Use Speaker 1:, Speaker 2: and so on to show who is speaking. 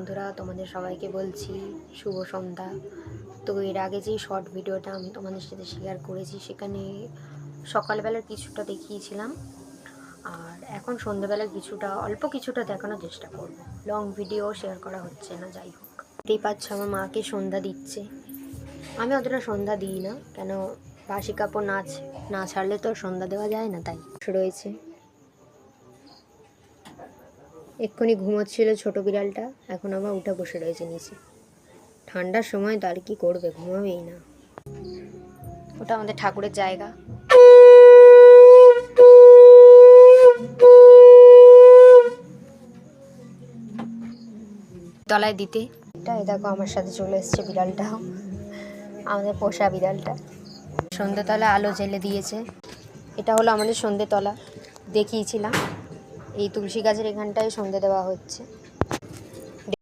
Speaker 1: বন্ধুরা, তোমাদের সবাইকে বলছি শুভ সন্ধ্যা। তো এর আগে যে শর্ট ভিডিওটা আমি তোমাদের সাথে শেয়ার করেছি সেখানে সকালবেলার কিছুটা দেখিয়েছিলাম, আর এখন সন্ধ্যাবেলার অল্প কিছুটা দেখানোর চেষ্টা করব। লং ভিডিও শেয়ার করা হচ্ছে না, যাই হোক। এই পাচ্ছ আমার মাকে সন্ধ্যা দিচ্ছে। আমি অতটা সন্ধ্যা দিই না, কেন বাসি কাপড় না ছাড়লে তো সন্ধ্যা দেওয়া যায় না, তাই রয়েছে। এক্ষুনি ঘুমোচ্ছিল ছোট বিড়ালটা, এখন আবার উঠে বসে রয়েছে নিচে। ঠান্ডার সময় তো আর কি করবে, ঘুমাবেই না। ওটা আমাদের ঠাকুরের জায়গা। তলায় দিতে এই দেখো আমার সাথে চলে এসছে বিড়ালটাও, আমাদের পোষা বিড়ালটা। সন্ধ্যেতলা আলো জ্বেলে দিয়েছে। এটা হলো আমাদের সন্ধ্যেতলা, দেখিয়েছিলাম। এই তুলসী গাছের এখানটায় সন্ধ্যে দেওয়া হচ্ছে।